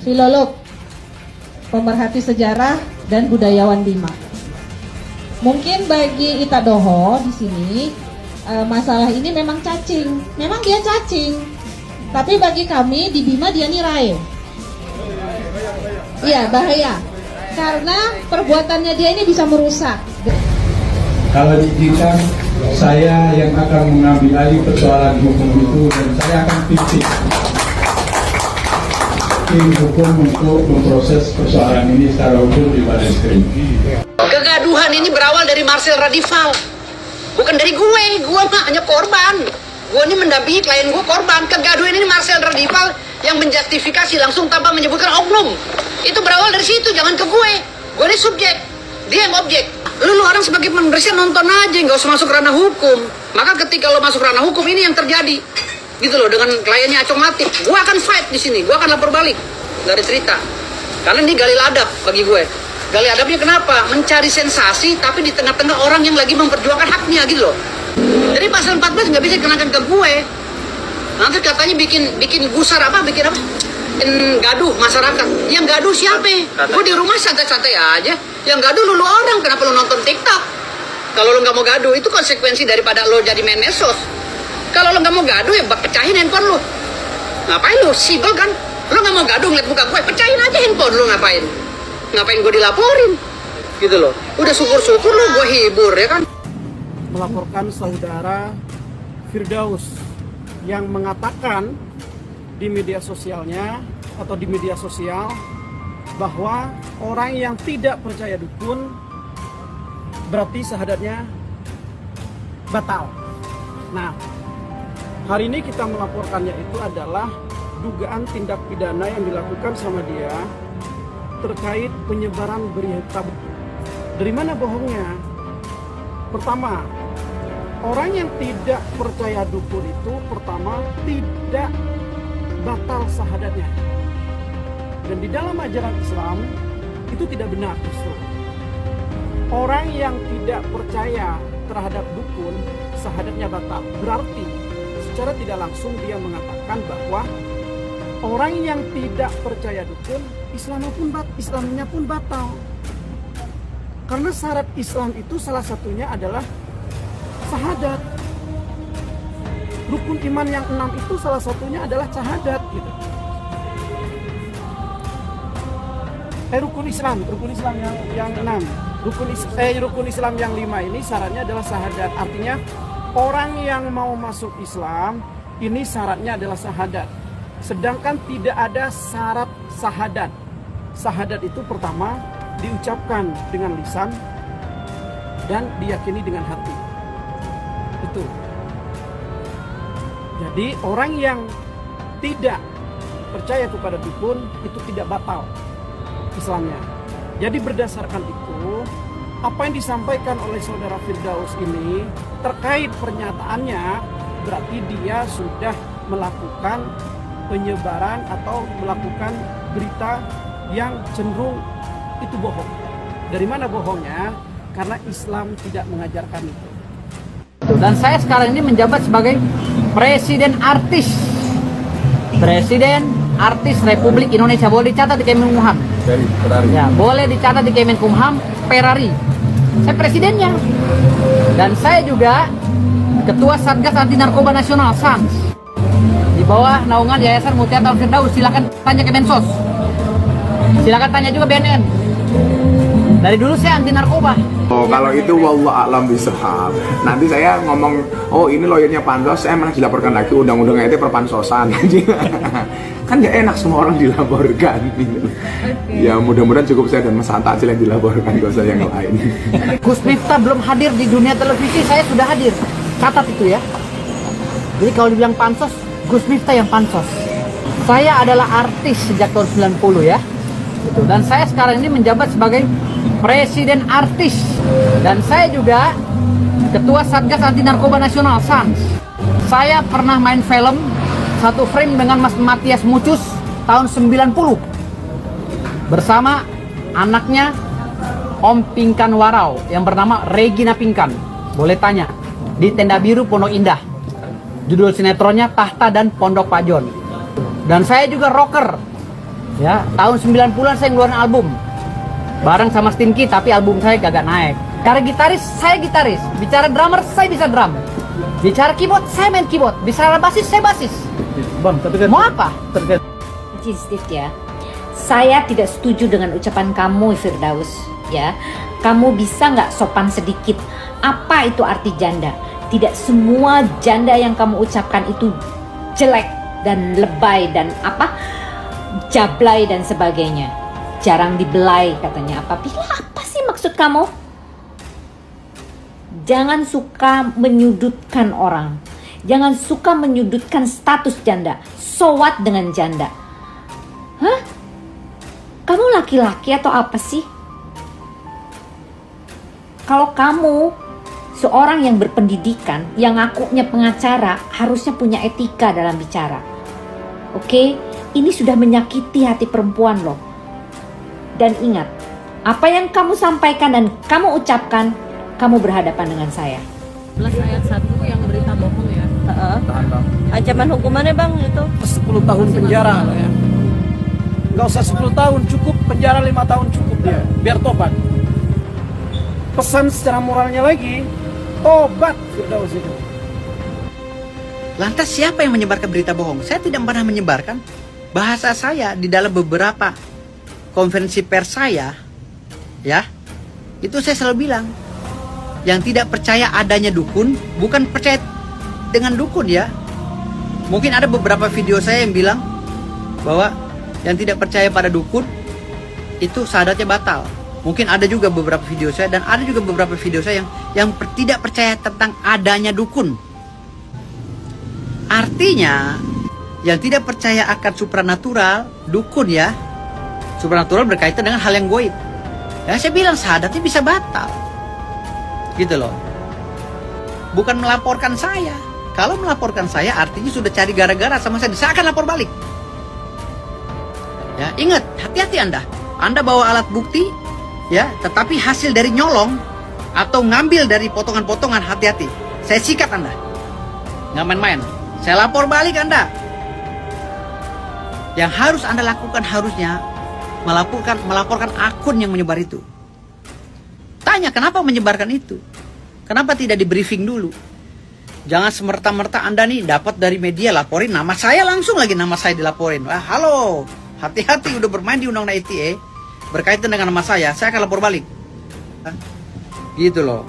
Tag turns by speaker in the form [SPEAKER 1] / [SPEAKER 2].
[SPEAKER 1] filolog, pemerhati sejarah dan budayawan Bima. Mungkin bagi Ita Doho di sini masalah ini memang cacing, memang dia cacing. Tapi bagi kami di Bima dia nilai. Iya, bahaya. Karena perbuatannya dia ini bisa merusak.
[SPEAKER 2] Kalau diizinkan, saya yang akan mengambil alih persoalan hukum itu dan saya akan pimpin tim hukum untuk memproses persoalan ini secara hukum di Barreskrim.
[SPEAKER 3] Kegaduhan ini berawal dari Marcel Radival, bukan dari gue mah hanya korban. Gue ini mendampingi klien gue korban. Kegaduhan ini Marcel Radival yang menjustifikasi langsung tanpa menyebutkan oknum. Itu berawal dari situ, jangan ke gue. Gue ini subjek, dia yang objek. Lu orang sebagai pemeriksa nonton aja, nggak usah masuk ranah hukum. Maka ketika lo masuk ranah hukum ini yang terjadi, gitu loh, dengan kliennya Acong Latif. Gue akan fight di sini, gue akan lapor balik, nggak ada cerita. Karena ini gali ladap bagi gue. Gali ladapnya kenapa? Mencari sensasi, tapi di tengah-tengah orang yang lagi memperjuangkan haknya, gitu loh. Jadi pasal 14 nggak bisa dikenakan ke gue. Nanti katanya bikin gusar apa, bikin gaduh masyarakat. Yang gaduh siapa? Gue di rumah santai-santai aja. Yang gaduh lu orang, kenapa lu nonton TikTok? Kalau lu nggak mau gaduh, itu konsekuensi daripada lu jadi main medsos. Kalau lu nggak mau gaduh, ya pecahin handphone lu. Ngapain lu? Sibel kan? Lu nggak mau gaduh ngeliat muka gue, pecahin aja handphone lu, ngapain? Ngapain gue dilaporin? Gitu loh. Udah syukur-syukur lu gue hibur, ya kan?
[SPEAKER 4] Melaporkan saudara Firdaus yang mengatakan di media sosialnya atau di media sosial bahwa orang yang tidak percaya dukun berarti syahadatnya batal. Nah, hari ini kita melaporkannya itu adalah dugaan tindak pidana yang dilakukan sama dia terkait penyebaran berita. Dari mana bohongnya? Pertama, orang yang tidak percaya dukun itu pertama tidak batal syahadatnya. Dan di dalam ajaran Islam itu tidak benar justru. Orang yang tidak percaya terhadap dukun, syahadatnya batal. Berarti secara tidak langsung dia mengatakan bahwa orang yang tidak percaya dukun, Islamnya pun batal. Karena syarat Islam itu salah satunya adalah syahadat. Rukun iman yang 6 itu salah satunya adalah syahadat gitu. Rukun Islam yang 6. Rukun Islam yang 5 ini syaratnya adalah syahadat. Artinya orang yang mau masuk Islam ini syaratnya adalah syahadat. Sedangkan tidak ada syarat syahadat. Syahadat itu pertama diucapkan dengan lisan dan diyakini dengan hati. Itu. Jadi orang yang tidak percaya kepada dukun itu tidak batal Islamnya. Jadi berdasarkan itu, apa yang disampaikan oleh saudara Firdaus ini terkait pernyataannya berarti dia sudah melakukan penyebaran atau melakukan berita yang cenderung itu bohong. Dari mana bohongnya? Karena Islam tidak mengajarkan itu.
[SPEAKER 3] Dan saya sekarang ini menjabat sebagai Presiden Artis Republik Indonesia. Boleh dicatat di Kemenkumham. Ya, boleh dicatat di Kemenkumham, Ferrari. Saya presidennya. Dan saya juga Ketua Satgas Anti Narkoba Nasional, SANS. Di bawah naungan Yayasan Mutiara Firdaus. Silakan tanya Kemensos. Silakan tanya juga BNN. Dari dulu saya anti narkoba.
[SPEAKER 5] Oh, kalau itu wallahu a'lam bishawab. Nanti saya ngomong, oh ini lawyernya Pansos, saya malah dilaporkan lagi undang-undang itu perpansosan. Kan nggak enak semua orang dilaporkan. Ya mudah-mudahan cukup saya dan Mas Hanta aja yang dilaporkan, gak usah yang lain.
[SPEAKER 3] Gus Miftah belum hadir di dunia televisi, saya sudah hadir. Catat itu ya. Jadi kalau dibilang pansos, Gus Miftah yang pansos. Saya adalah artis sejak tahun 90 ya. Dan saya sekarang ini menjabat sebagai Presiden Artis. Dan saya juga Ketua Satgas Anti Narkoba Nasional, SANS. Saya pernah main film satu frame dengan Mas Matias Mucus tahun 90 bersama anaknya Om Pinkan Warau yang bernama Regina Pinkan. Boleh tanya di Tenda Biru Pondok Indah. Judul sinetronnya Tahta dan Pondok Pajon. Dan saya juga rocker. Ya, tahun 90-an saya ngeluarin album. Bareng sama Stinky, tapi album saya kagak naik. Bicara gitaris, saya gitaris. Bicara drummer, saya bisa drum. Bicara keyboard, saya main keyboard. Bicara basis, saya basis.
[SPEAKER 4] Bang, tapi kan
[SPEAKER 3] Mau apa?
[SPEAKER 6] Steve ya, saya tidak setuju dengan ucapan kamu Firdaus ya. Kamu bisa nggak sopan sedikit? Apa itu arti janda? Tidak semua janda yang kamu ucapkan itu jelek dan lebay dan jablay dan sebagainya. Jarang dibelai katanya. Apa sih maksud kamu? Jangan suka menyudutkan orang. Jangan suka menyudutkan status janda. So what dengan janda? Hah? Kamu laki-laki atau apa sih? Kalau kamu seorang yang berpendidikan, yang ngakunya pengacara, harusnya punya etika dalam bicara. Oke? Ini sudah menyakiti hati perempuan loh. Dan ingat, apa yang kamu sampaikan dan kamu ucapkan, kamu berhadapan dengan saya.
[SPEAKER 1] 11 ayat 1 yang berita bohong ya.
[SPEAKER 7] Ancaman hukumannya bang itu
[SPEAKER 4] 10 tahun penjara ya. Nggak usah 10 tahun, cukup penjara 5 tahun cukup dia, biar tobat. Pesan secara moralnya lagi, tobat Firdaus itu.
[SPEAKER 3] Lantas siapa yang menyebarkan berita bohong? Saya tidak pernah menyebarkan. Bahasa saya di dalam beberapa konferensi pers saya, ya, itu saya selalu bilang, yang tidak percaya adanya dukun, bukan percaya dengan dukun ya. Mungkin ada beberapa video saya yang bilang bahwa yang tidak percaya pada dukun itu syahadatnya batal. Mungkin ada juga beberapa video saya, dan ada juga beberapa video saya yang tidak percaya tentang adanya dukun. Artinya yang tidak percaya akan supranatural, dukun ya, supranatural berkaitan dengan hal yang goib. Ya saya bilang syahadatnya bisa batal. Gitu loh. Bukan melaporkan saya. Kalau melaporkan saya artinya sudah cari gara-gara sama saya akan lapor balik. Ya, ingat, hati-hati Anda. Anda bawa alat bukti, ya, tetapi hasil dari nyolong atau ngambil dari potongan-potongan, hati-hati. Saya sikat Anda. Nggak main-main. Saya lapor balik Anda. Yang harus Anda lakukan harusnya melaporkan akun yang menyebar itu. Tanya kenapa menyebarkan itu? Kenapa tidak di briefing dulu? Jangan semerta-merta Anda nih dapat dari media laporin nama saya langsung lagi, nama saya dilaporin. Wah, halo, hati-hati udah bermain di Undang-Undang ITE berkaitan dengan nama saya akan lapor balik. Gitu loh.